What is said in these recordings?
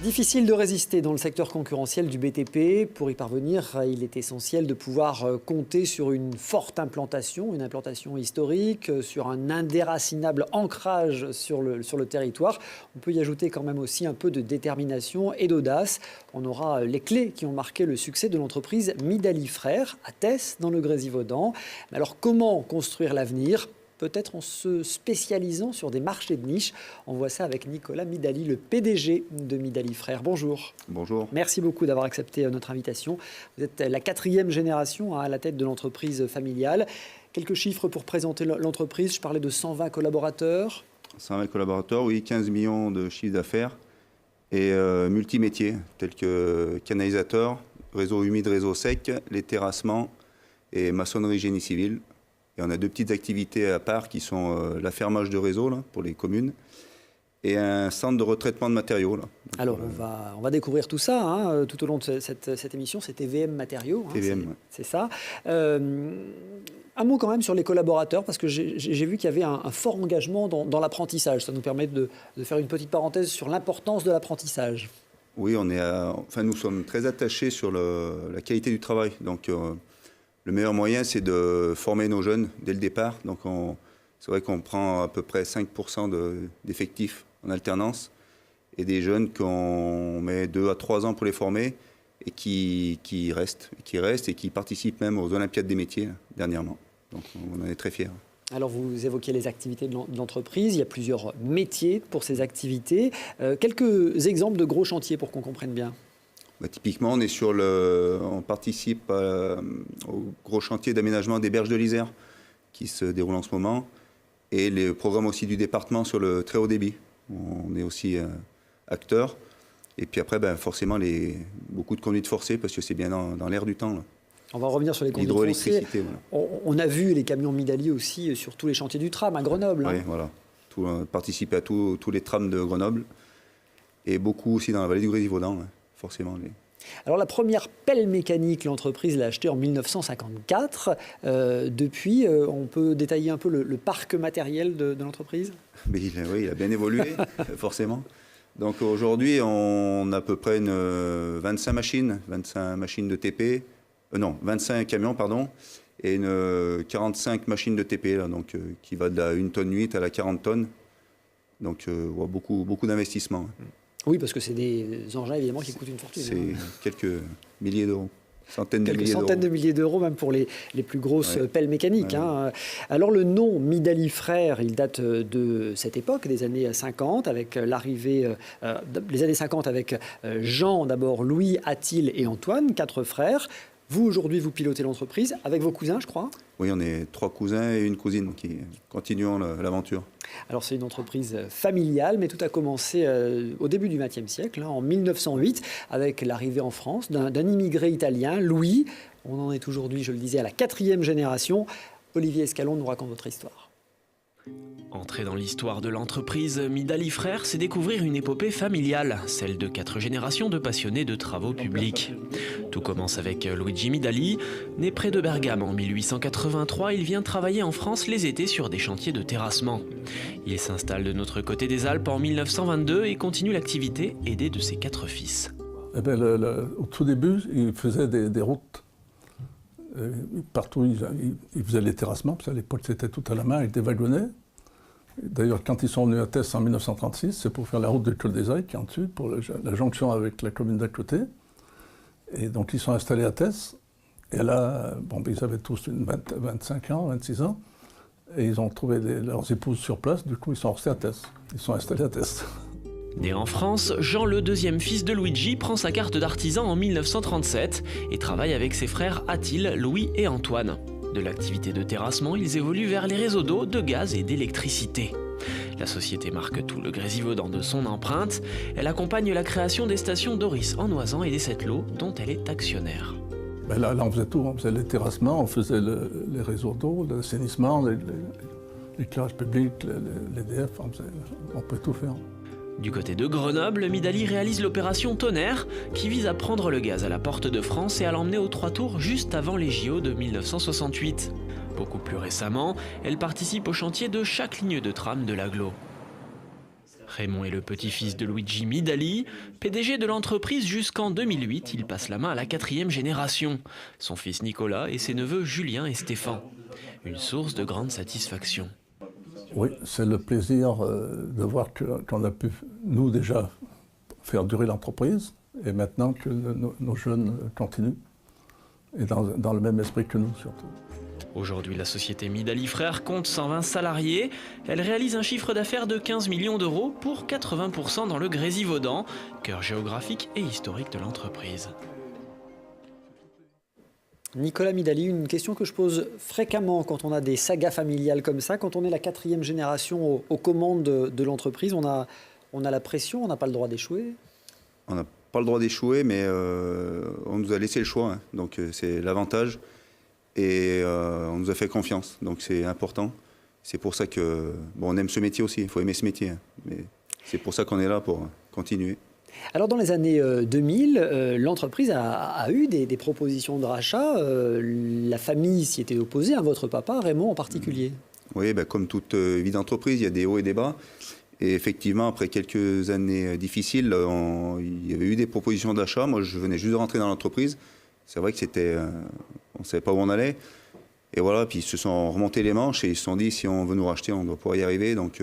Difficile de résister dans le secteur concurrentiel du BTP. Pour y parvenir, il est essentiel de pouvoir compter sur une forte implantation, une implantation historique, sur un indéracinable ancrage sur le territoire. On peut y ajouter quand même aussi un peu de détermination et d'audace. On aura les clés qui ont marqué le succès de l'entreprise Midali Frères à Tès, dans le Grésivaudan. Mais alors comment construire l'avenir ? Peut-être en se spécialisant sur des marchés de niche. On voit ça avec Nicolas Midali, le PDG de Midali Frères. Bonjour. Bonjour. Merci beaucoup d'avoir accepté notre invitation. Vous êtes la 4e génération à la tête de l'entreprise familiale. Quelques chiffres pour présenter l'entreprise. Je parlais de 120 collaborateurs. 120 collaborateurs, oui, 15 millions de chiffre d'affaires et multimétiers tels que canalisateurs, réseau humide, réseau sec, les terrassements et maçonnerie génie civil. Et on a 2 petites activités à part qui sont l'affermage de réseau là, pour les communes et un centre de retraitement de matériaux. Là. Donc, alors, on va découvrir tout ça tout au long de cette émission. C'est TVM Matériaux. TVM, c'est ça. Un mot quand même sur les collaborateurs, parce que j'ai vu qu'il y avait un fort engagement dans l'apprentissage. Ça nous permet de faire une petite parenthèse sur l'importance de l'apprentissage. Oui, nous sommes très attachés sur la qualité du travail. Donc, le meilleur moyen, c'est de former nos jeunes dès le départ. Donc, c'est vrai qu'on prend à peu près 5% d'effectifs en alternance et des jeunes qu'on met 2 à 3 ans pour les former et qui restent et qui participent même aux Olympiades des métiers dernièrement. Donc, on en est très fiers. Alors, vous évoquiez les activités de l'entreprise. Il y a plusieurs métiers pour ces activités. Quelques exemples de gros chantiers pour qu'on comprenne bien. Typiquement, on participe au gros chantier d'aménagement des berges de l'Isère qui se déroule en ce moment et les programmes aussi du département sur le très haut débit. On est aussi acteur. Et puis après, forcément, beaucoup de conduites forcées parce que c'est bien dans l'air du temps. Là. On va revenir sur les conduites forcées. Voilà. On a vu les camions Midali aussi sur tous les chantiers du tram à Grenoble. Oui, voilà. Participer à tous les trams de Grenoble et beaucoup aussi dans la vallée du Grésivaudan. Forcément. Alors la première pelle mécanique, l'entreprise l'a achetée en 1954. Depuis, on peut détailler un peu le parc matériel de l'entreprise ? Oui, il a bien évolué, forcément. Donc aujourd'hui, on a à peu près 25 machines de TP, 25 camions, pardon, et 45 machines de TP, là, donc, qui va de la 1,8 tonne à la 40 tonnes. Donc beaucoup d'investissements. Oui, parce que c'est des engins évidemment qui coûtent une fortune. C'est quelques milliers d'euros. Centaines de milliers d'euros, même pour les plus grosses pelles mécaniques. Alors le nom Midali Frères, il date de cette époque, des années 50, avec l'arrivée, les années 50 avec Jean d'abord, Louis, Attille et Antoine, 4 frères. Vous, aujourd'hui, vous pilotez l'entreprise avec vos cousins, je crois ? Oui, on est 3 cousins et une cousine qui continuons l'aventure. Alors, c'est une entreprise familiale, mais tout a commencé au début du XXe siècle, en 1908, avec l'arrivée en France d'un immigré italien, Louis. On en est aujourd'hui, je le disais, à la 4e génération. Olivier Escalon nous raconte votre histoire. Entrer dans l'histoire de l'entreprise Midali Frères, c'est découvrir une épopée familiale, celle de 4 générations de passionnés de travaux publics. Tout commence avec Luigi Midali. Né près de Bergame en 1883, il vient travailler en France les étés sur des chantiers de terrassement. Il s'installe de notre côté des Alpes en 1922 et continue l'activité aidé de ses 4 fils. Au tout début, il faisait des routes. Partout, il faisait les terrassements, parce qu'à l'époque, c'était tout à la main, avec des wagonnets. D'ailleurs, quand ils sont venus à Tès en 1936, c'est pour faire la route de Col des Ailles, qui est en dessus, pour la jonction avec la commune d'à côté. Et donc, ils sont installés à Tès. Et là, ils avaient tous 25 ans, 26 ans. Et ils ont trouvé leurs épouses sur place. Du coup, ils sont restés à Tès. Ils sont installés à Tès. Né en France, Jean, le 2e fils de Luigi, prend sa carte d'artisan en 1937 et travaille avec ses frères Attille, Louis et Antoine. De l'activité de terrassement, ils évoluent vers les réseaux d'eau, de gaz et d'électricité. La société marque tout le Grésivaudan de son empreinte. Elle accompagne la création des stations Doris en Noisan et des Sept-Lots, dont elle est actionnaire. Là, on faisait tout. On faisait les terrassements, on faisait les réseaux d'eau, l'assainissement, l'éclairage public, l'EDF, on peut tout faire. Du côté de Grenoble, Midali réalise l'opération Tonnerre qui vise à prendre le gaz à la porte de France et à l'emmener aux 3 tours juste avant les JO de 1968. Beaucoup plus récemment, elle participe au chantier de chaque ligne de tram de l'agglo. Raymond est le petit-fils de Luigi Midali. PDG de l'entreprise jusqu'en 2008, il passe la main à la 4e génération. Son fils Nicolas et ses neveux Julien et Stéphane. Une source de grande satisfaction. Oui, c'est le plaisir de voir qu'on a pu, nous déjà, faire durer l'entreprise et maintenant que nos jeunes continuent et dans le même esprit que nous surtout. Aujourd'hui, la société Midali Frères compte 120 salariés. Elle réalise un chiffre d'affaires de 15 millions d'euros pour 80% dans le Grésivaudan, cœur géographique et historique de l'entreprise. Nicolas Midali, une question que je pose fréquemment quand on a des sagas familiales comme ça, quand on est la 4e génération aux commandes de l'entreprise, on a la pression, on n'a pas le droit d'échouer. On n'a pas le droit d'échouer, mais on nous a laissé le choix, hein. Donc c'est l'avantage. Et on nous a fait confiance, donc c'est important. C'est pour ça que, on aime ce métier aussi, il faut aimer ce métier, hein. Mais c'est pour ça qu'on est là, pour continuer. Alors dans les années 2000, l'entreprise a eu des propositions de rachat. La famille s'y était opposée, à votre papa, Raymond en particulier. Oui, comme toute vie d'entreprise, il y a des hauts et des bas. Et effectivement, après quelques années difficiles, il y avait eu des propositions d'achat. Moi, je venais juste de rentrer dans l'entreprise. C'est vrai que on ne savait pas où on allait. Et voilà, puis ils se sont remontés les manches et ils se sont dit, si on veut nous racheter, on doit pouvoir y arriver. Donc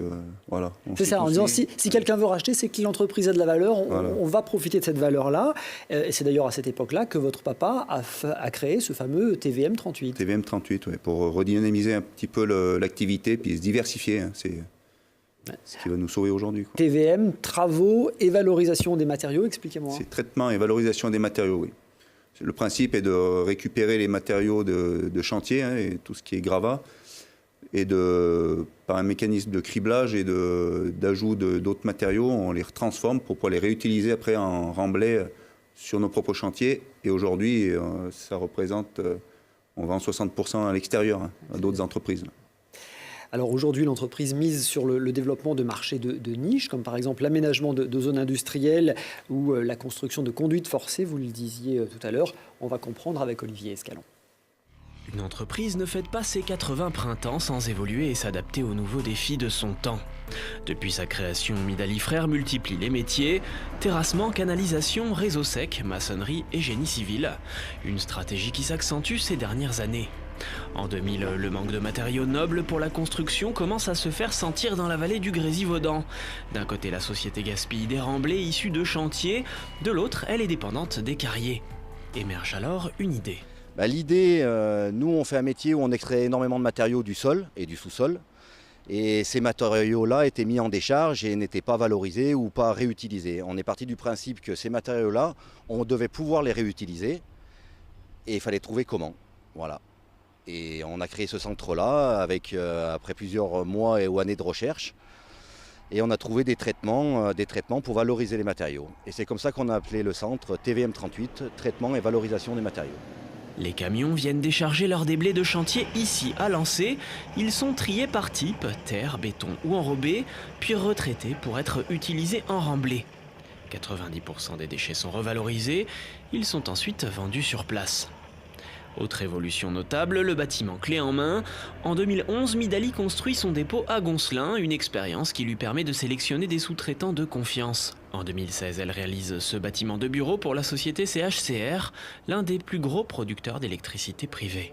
voilà. C'est ça, en disant, si quelqu'un veut racheter, c'est que l'entreprise a de la valeur, on va profiter de cette valeur-là. Et c'est d'ailleurs à cette époque-là que votre papa a créé ce fameux TVM 38. TVM 38, oui, pour redynamiser un petit peu l'activité, puis se diversifier. Hein, c'est ce qui va nous sauver aujourd'hui. TVM, travaux et valorisation des matériaux, expliquez-moi. C'est traitement et valorisation des matériaux, oui. Le principe est de récupérer les matériaux de chantier, hein, et tout ce qui est gravat, et par un mécanisme de criblage et d'ajout d'autres matériaux, on les transforme pour pouvoir les réutiliser après en remblai sur nos propres chantiers. Et aujourd'hui, ça représente, on vend 60% à l'extérieur, hein, à d'autres entreprises. Alors aujourd'hui, l'entreprise mise sur le développement de marchés de niche, comme par exemple l'aménagement de zones industrielles ou la construction de conduites forcées, vous le disiez tout à l'heure. On va comprendre avec Olivier Escalon. Une entreprise ne fête pas ses 80 printemps sans évoluer et s'adapter aux nouveaux défis de son temps. Depuis sa création, Midali Frères multiplie les métiers, terrassement, canalisation, réseau sec, maçonnerie et génie civil. Une stratégie qui s'accentue ces dernières années. En 2000, le manque de matériaux nobles pour la construction commence à se faire sentir dans la vallée du Grésivaudan. D'un côté, la société gaspille des remblais issus de chantiers, de l'autre, elle est dépendante des carriers. Émerge alors une idée. L'idée, nous on fait un métier où on extrait énormément de matériaux du sol et du sous-sol. Et ces matériaux-là étaient mis en décharge et n'étaient pas valorisés ou pas réutilisés. On est parti du principe que ces matériaux-là, on devait pouvoir les réutiliser et il fallait trouver comment. Voilà. Et on a créé ce centre-là après plusieurs mois ou années de recherche. Et on a trouvé des traitements pour valoriser les matériaux. Et c'est comme ça qu'on a appelé le centre TVM 38, traitement et valorisation des matériaux. Les camions viennent décharger leurs déblais de chantier ici à Lancé. Ils sont triés par type, terre, béton ou enrobés, puis retraités pour être utilisés en remblai. 90% des déchets sont revalorisés, ils sont ensuite vendus sur place. Autre évolution notable, le bâtiment clé en main. En 2011, Midali construit son dépôt à Goncelin, une expérience qui lui permet de sélectionner des sous-traitants de confiance. En 2016, elle réalise ce bâtiment de bureau pour la société CHCR, l'un des plus gros producteurs d'électricité privée.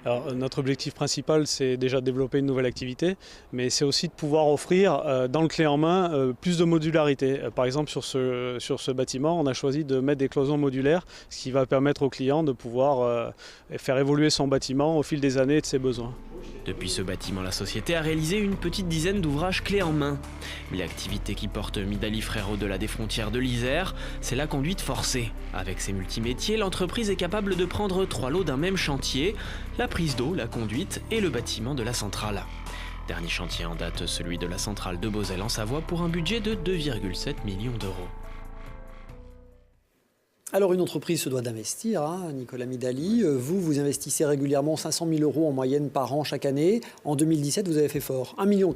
Alors, notre objectif principal, c'est déjà de développer une nouvelle activité, mais c'est aussi de pouvoir offrir dans le clé en main plus de modularité. Par exemple, sur ce bâtiment, on a choisi de mettre des cloisons modulaires, ce qui va permettre au client de pouvoir faire évoluer son bâtiment au fil des années et de ses besoins. Depuis ce bâtiment, la société a réalisé une petite dizaine d'ouvrages clés en main. Mais l'activité qui porte Midali Frères au-delà des frontières de l'Isère, c'est la conduite forcée. Avec ses multimétiers, l'entreprise est capable de prendre 3 lots d'un même chantier, la prise d'eau, la conduite et le bâtiment de la centrale. Dernier chantier en date, celui de la centrale de Beauzelle en Savoie pour un budget de 2,7 millions d'euros. Alors une entreprise se doit d'investir, hein, Nicolas Midali. Vous investissez régulièrement 500 000 euros en moyenne par an chaque année. En 2017, vous avez fait fort, 1,4 million.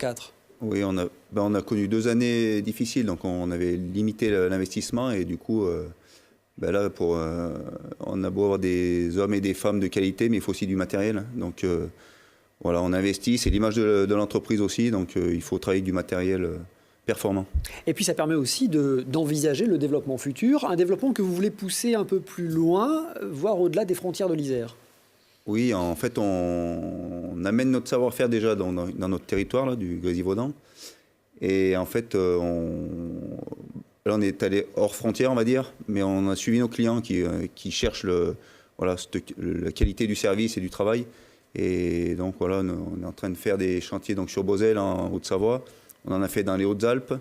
Oui, on a connu 2 années difficiles, donc on avait limité l'investissement et du coup, là, on a beau avoir des hommes et des femmes de qualité, mais il faut aussi du matériel. Donc voilà, on investit, c'est l'image de l'entreprise aussi, donc il faut travailler avec du matériel performant. Et puis ça permet aussi d'envisager le développement futur, un développement que vous voulez pousser un peu plus loin, voire au-delà des frontières de l'Isère. Oui, en fait, on amène notre savoir-faire déjà dans notre territoire là, du Grésivaudan. Et en fait, là, on est allé hors frontières, on va dire, mais on a suivi nos clients qui cherchent la qualité du service et du travail. Et donc voilà, on est en train de faire des chantiers donc, sur Beauzelle, en Haute-Savoie. On en a fait dans les Hautes-Alpes,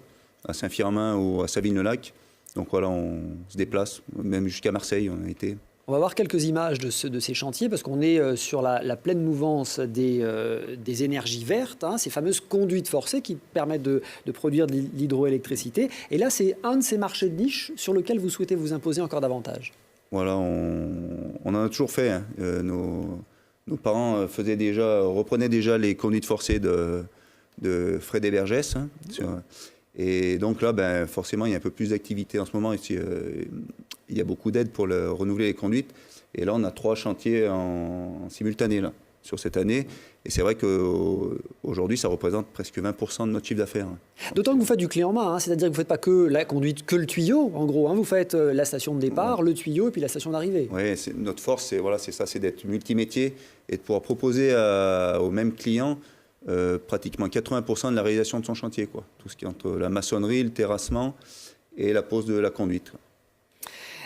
à Saint-Firmin ou à Savines-le-Lac. Donc voilà, on se déplace, même jusqu'à Marseille, on a été. On va voir quelques images de ces chantiers parce qu'on est sur la pleine mouvance des énergies vertes, hein, ces fameuses conduites forcées qui permettent de produire de l'hydroélectricité. Et là, c'est un de ces marchés de niche sur lequel vous souhaitez vous imposer encore davantage. Voilà, on en a toujours fait. Hein. Nos parents reprenaient déjà les conduites forcées de Fred et Bergès. Hein, et donc là, forcément, il y a un peu plus d'activité en ce moment. Ici, il y a beaucoup d'aides pour renouveler les conduites. Et là, on a 3 chantiers en simultané là, sur cette année. Et c'est vrai qu'aujourd'hui, ça représente presque 20% de notre chiffre d'affaires. D'autant que vous faites du clé en main, hein, c'est-à-dire que vous ne faites pas que la conduite, que le tuyau, en gros. Hein, vous faites la station de départ, le tuyau et puis la station d'arrivée. Oui, notre force, c'est d'être multimétier et de pouvoir proposer aux mêmes clients pratiquement 80% de la réalisation de son chantier, quoi. Tout ce qui est entre la maçonnerie, le terrassement et la pose de la conduite.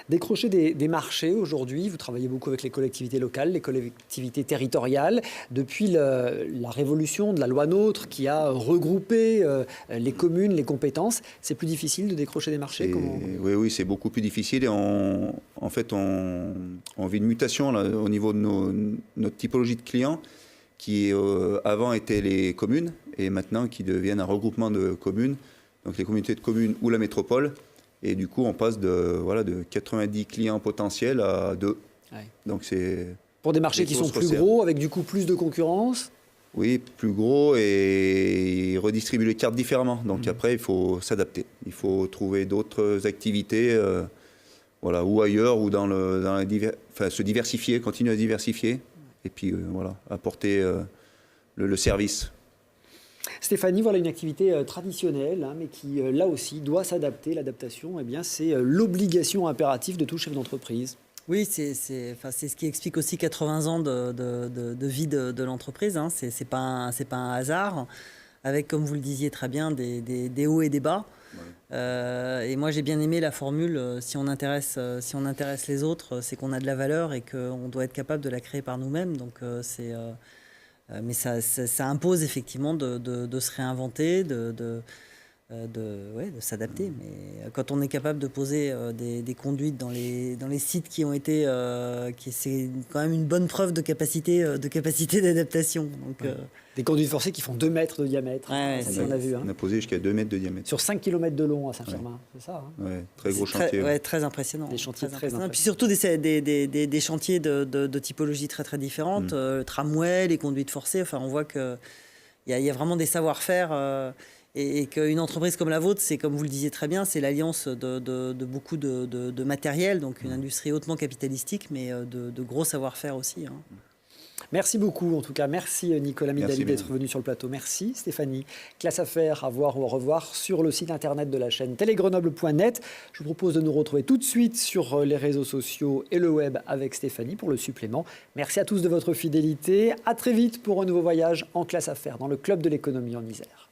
Décrocher des marchés aujourd'hui, vous travaillez beaucoup avec les collectivités locales, les collectivités territoriales. Depuis la révolution de la loi NOTRe qui a regroupé les communes, les compétences, c'est plus difficile de décrocher des marchés. Oui, c'est beaucoup plus difficile. Et en fait, on vit une mutation là, au niveau de notre typologie de clients qui avant étaient les communes et maintenant qui deviennent un regroupement de communes, donc les communautés de communes ou la métropole. Et du coup, on passe de 90 clients potentiels à 2. Ouais. Donc c'est pour des marchés qui sont plus gros, avec du coup plus de concurrence. Oui, plus gros et ils redistribuent les cartes différemment. Donc après, il faut s'adapter. Il faut trouver d'autres activités ou ailleurs ou se diversifier, continuer à diversifier. Et puis apporter le service. Stéphanie, voilà une activité traditionnelle, hein, mais qui, là aussi, doit s'adapter. L'adaptation, c'est l'obligation impérative de tout chef d'entreprise. Oui, c'est ce qui explique aussi 80 ans de vie de l'entreprise. Hein. C'est pas un hasard, avec, comme vous le disiez très bien, des hauts et des bas. Ouais. Et moi, j'ai bien aimé la formule, si on intéresse les autres, c'est qu'on a de la valeur et qu'on doit être capable de la créer par nous-mêmes. Donc, mais ça impose effectivement de se réinventer, de s'adapter. Mais quand on est capable de poser des conduites dans les sites qui ont été, c'est quand même une bonne preuve de capacité d'adaptation. Donc, des conduites forcées qui font 2 mètres de diamètre. On a vu. Hein. On a posé jusqu'à 2 mètres de diamètre. Sur 5 km de long à Saint-Firmin, c'est ça. Hein. Ouais, très gros chantier. Très impressionnant. Des chantiers très impressionnants. Puis surtout des chantiers de typologie très très différentes. Le tramway, les conduites forcées. Enfin, on voit qu'il y a vraiment des savoir-faire. Et qu'une entreprise comme la vôtre, c'est comme vous le disiez très bien, c'est l'alliance de beaucoup de matériel, donc une industrie hautement capitalistique, mais de gros savoir-faire aussi. Hein. Merci beaucoup, en tout cas. Merci Nicolas Midali d'être venu sur le plateau. Merci Stéphanie. Classe Affaires à voir ou à revoir sur le site internet de la chaîne télégrenoble.net. Je vous propose de nous retrouver tout de suite sur les réseaux sociaux et le web avec Stéphanie pour le supplément. Merci à tous de votre fidélité. À très vite pour un nouveau voyage en Classe Affaires dans le club de l'économie en Isère.